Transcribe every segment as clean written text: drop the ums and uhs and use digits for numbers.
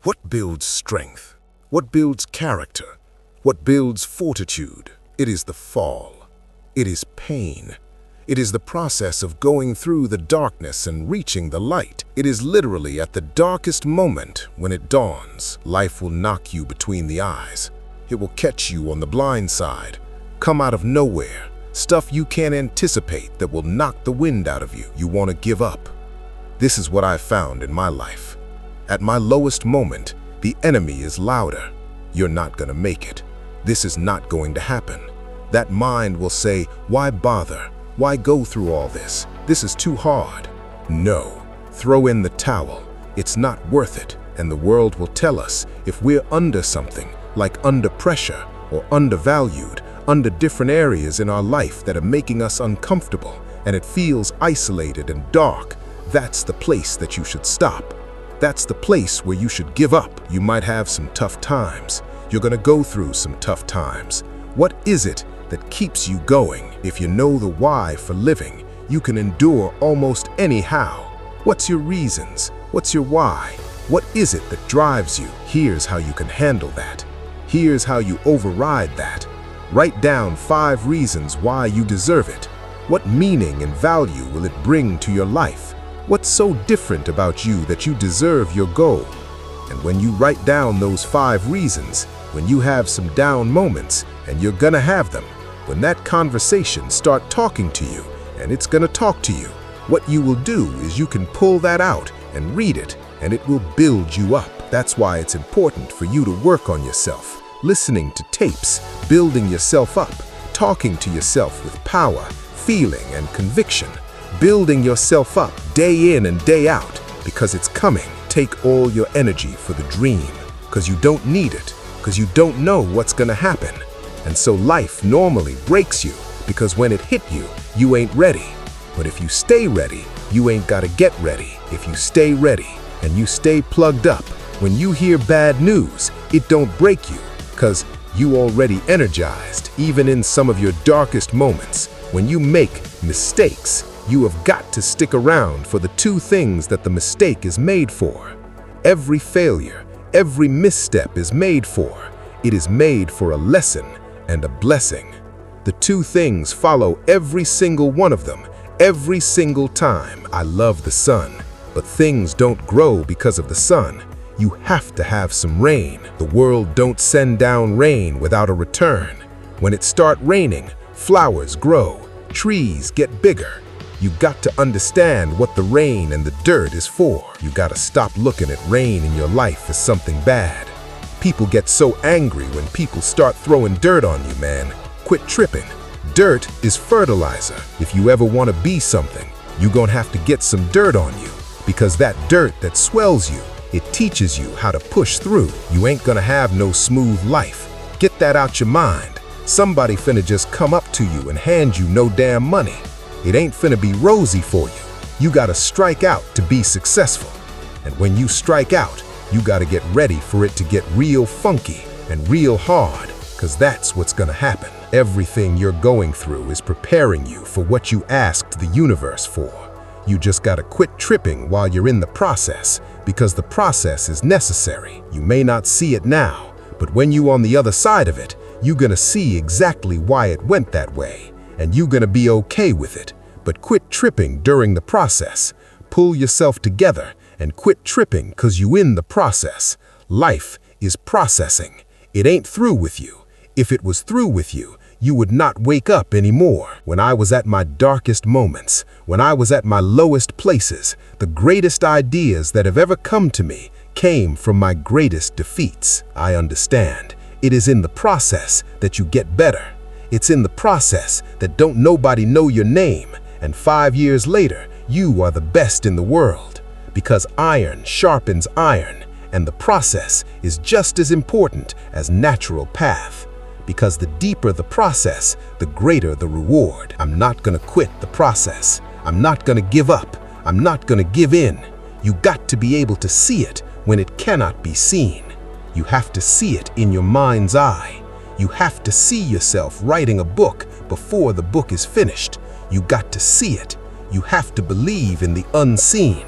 What builds strength? What builds character? What builds fortitude? It is the fall. It is pain. It is the process of going through the darkness and reaching the light. It is literally at the darkest moment when it dawns. Life will knock you between the eyes. It will catch you on the blind side, come out of nowhere, stuff you can't anticipate that will knock the wind out of you. You want to give up. This is what I've found in my life. At my lowest moment, the enemy is louder. You're not gonna make it. This is not going to happen. That mind will say, why bother? Why go through all this? This is too hard. No, throw in the towel. It's not worth it. And the world will tell us if we're under something, like under pressure or undervalued, under different areas in our life that are making us uncomfortable, and it feels isolated and dark, that's the place that you should stop. That's the place where you should give up. You might have some tough times. You're gonna go through some tough times. What is it that keeps you going? If you know the why for living, you can endure almost any how. What's your reasons? What's your why? What is it that drives you? Here's how you can handle that. Here's how you override that. Write down 5 reasons why you deserve it. What meaning and value will it bring to your life? What's so different about you that you deserve your goal? And when you write down those 5 reasons, when you have some down moments, and you're gonna have them, when that conversation start talking to you, and it's gonna talk to you, what you will do is you can pull that out and read it, and it will build you up. That's why it's important for you to work on yourself, listening to tapes, building yourself up, talking to yourself with power, feeling, and conviction. Building yourself up day in and day out, because it's coming. Take all your energy for the dream, because you don't need it, because you don't know what's gonna happen. And so life normally breaks you, because when it hit you, you ain't ready. But if you stay ready, you ain't gotta get ready. If you stay ready and you stay plugged up, when you hear bad news, it don't break you, because you already energized. Even in some of your darkest moments, when you make mistakes, you have got to stick around for the 2 things that the mistake is made for. Every failure, every misstep is made for. It is made for a lesson and a blessing. The 2 things follow every single one of them, every single time. I love the sun, but things don't grow because of the sun. You have to have some rain. The world don't send down rain without a return. When it start raining, flowers grow, trees get bigger. You got to understand what the rain and the dirt is for. You gotta stop looking at rain in your life as something bad. People get so angry when people start throwing dirt on you, man. Quit tripping. Dirt is fertilizer. If you ever want to be something, you're gonna have to get some dirt on you, because that dirt that swells you, it teaches you how to push through. You ain't gonna have no smooth life. Get that out your mind. Somebody finna just come up to you and hand you no damn money. It ain't finna be rosy for you. You gotta strike out to be successful. And when you strike out, you gotta get ready for it to get real funky and real hard, because that's what's gonna happen. Everything you're going through is preparing you for what you asked the universe for. You just gotta quit tripping while you're in the process, because the process is necessary. You may not see it now, but when you're on the other side of it, you're gonna see exactly why it went that way. And you're gonna be okay with it. But quit tripping during the process. Pull yourself together and quit tripping, because you in the process. Life is processing. It ain't through with you. If it was through with you, you would not wake up anymore. When I was at my darkest moments, when I was at my lowest places, the greatest ideas that have ever come to me came from my greatest defeats. I understand. It is in the process that you get better. It's in the process that don't nobody know your name, and 5 years later, you are the best in the world. Because iron sharpens iron, and the process is just as important as natural path. Because the deeper the process, the greater the reward. I'm not gonna quit the process. I'm not gonna give up. I'm not gonna give in. You got to be able to see it when it cannot be seen. You have to see it in your mind's eye. You have to see yourself writing a book before the book is finished. You got to see it. You have to believe in the unseen,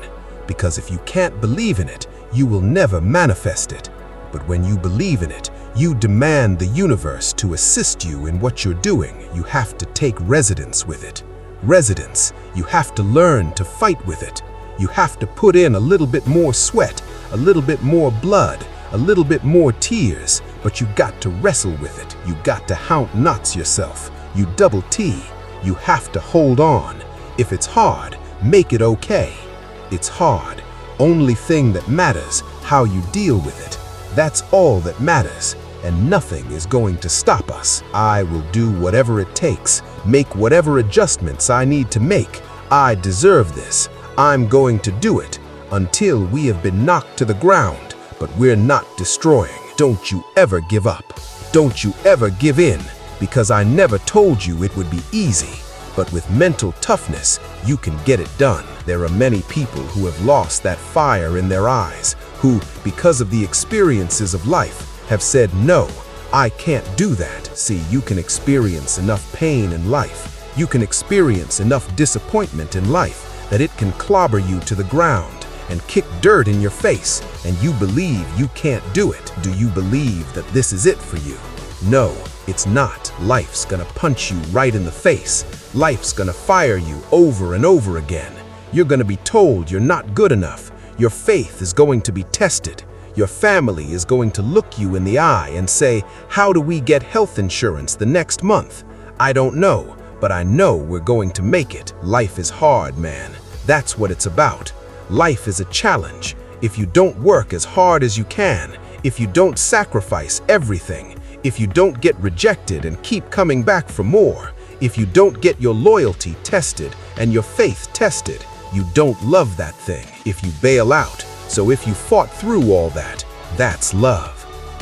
because if you can't believe in it, you will never manifest it. But when you believe in it, you demand the universe to assist you in what you're doing. You have to take residence with it. Residence, you have to learn to fight with it. You have to put in a little bit more sweat, a little bit more blood, a little bit more tears, but you got to wrestle with it. You got to count knots yourself. You double T. You have to hold on. If it's hard, make it okay. It's hard. Only thing that matters, how you deal with it. That's all that matters, and nothing is going to stop us. I will do whatever it takes, make whatever adjustments I need to make. I deserve this. I'm going to do it until we have been knocked to the ground, but we're not destroying. Don't you ever give up. Don't you ever give in, because I never told you it would be easy. But with mental toughness, you can get it done. There are many people who have lost that fire in their eyes, who, because of the experiences of life, have said, no, I can't do that. See, you can experience enough pain in life. You can experience enough disappointment in life that it can clobber you to the ground and kick dirt in your face, and you believe you can't do it. Do you believe that this is it for you? No, it's not. Life's gonna punch you right in the face. Life's gonna fire you over and over again. You're gonna be told you're not good enough. Your faith is going to be tested. Your family is going to look you in the eye and say, how do we get health insurance the next month? I don't know, but I know we're going to make it. Life is hard, man. That's what it's about. Life is a challenge. If you don't work as hard as you can, if you don't sacrifice everything, if you don't get rejected and keep coming back for more, if you don't get your loyalty tested and your faith tested, you don't love that thing if you bail out. So if you fought through all that, that's love.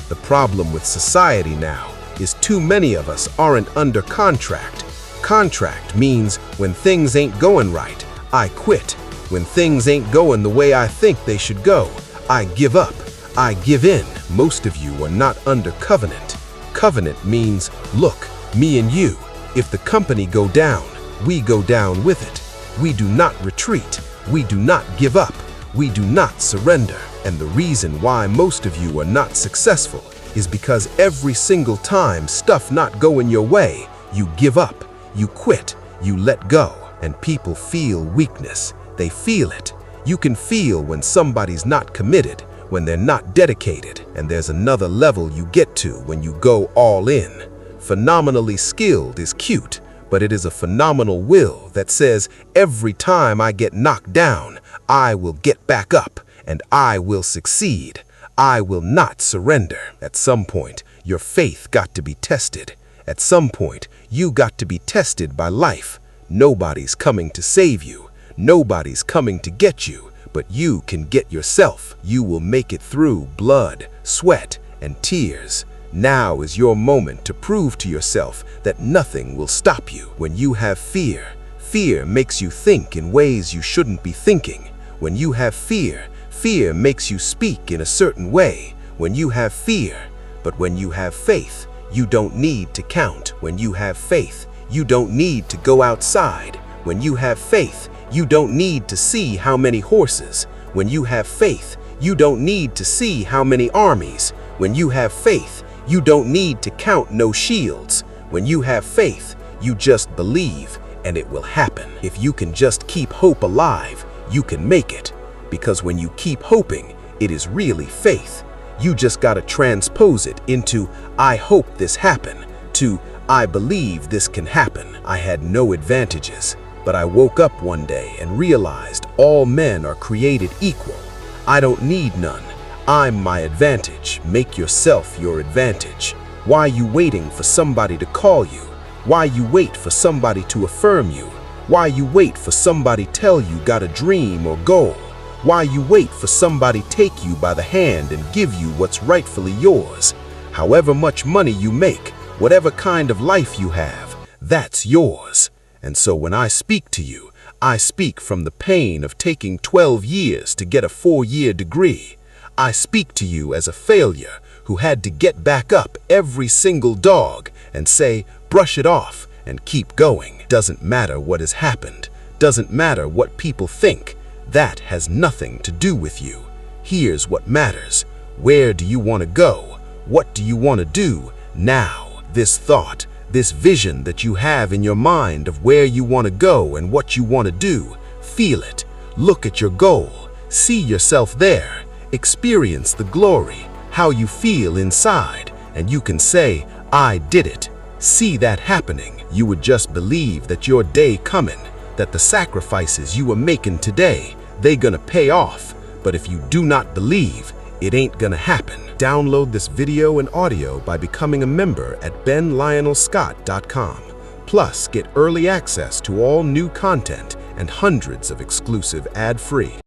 The problem with society now is too many of us aren't under contract. Contract means when things ain't going right, I quit. When things ain't going the way I think they should go, I give up. I give in. Most of you are not under covenant. Covenant means, look, me and you, if the company go down, we go down with it. We do not retreat. We do not give up. We do not surrender. And the reason why most of you are not successful is because every single time stuff not going your way, you give up, you quit, you let go. And people feel weakness. They feel it. You can feel when somebody's not committed, when they're not dedicated, and there's another level you get to when you go all in. Phenomenally skilled is cute, but it is a phenomenal will that says, every time I get knocked down, I will get back up, and I will succeed. I will not surrender. At some point, your faith got to be tested. At some point, you got to be tested by life. Nobody's coming to save you. Nobody's coming to get you, but you can get yourself. You will make it through blood, sweat, and tears. Now is your moment to prove to yourself that nothing will stop you. When you have fear, fear makes you think in ways you shouldn't be thinking. When you have fear, fear makes you speak in a certain way. When you have fear, but when you have faith, you don't need to count. When you have faith, you don't need to go outside. When you have faith, you don't need to see how many horses. When you have faith, you don't need to see how many armies. When you have faith, you don't need to count no shields. When you have faith, you just believe and it will happen. If you can just keep hope alive, you can make it. Because when you keep hoping, it is really faith. You just gotta transpose it into, I hope this happen, to, I believe this can happen. I had no advantages, but I woke up one day and realized all men are created equal. I don't need none. I'm my advantage. Make yourself your advantage. Why you waiting for somebody to call you? Why you wait for somebody to affirm you? Why you wait for somebody tell you got a dream or goal? Why you wait for somebody take you by the hand and give you what's rightfully yours? However much money you make, whatever kind of life you have, that's yours. And so when I speak to you, I speak from the pain of taking 12 years to get a 4-year degree. I speak to you as a failure who had to get back up every single dog and say, brush it off and keep going. Doesn't matter what has happened. Doesn't matter what people think. That has nothing to do with you. Here's what matters. Where do you want to go? What do you want to do now? This thought, this vision that you have in your mind of where you want to go and what you want to do, feel it. Look at your goal. See yourself there. Experience the glory, how you feel inside, and you can say, I did it. See that happening. You would just believe that your day coming, that the sacrifices you are making today, they gonna pay off. But if you do not believe, it ain't gonna happen. Download this video and audio by becoming a member at benlionelscott.com. Plus, get early access to all new content and hundreds of exclusive ad-free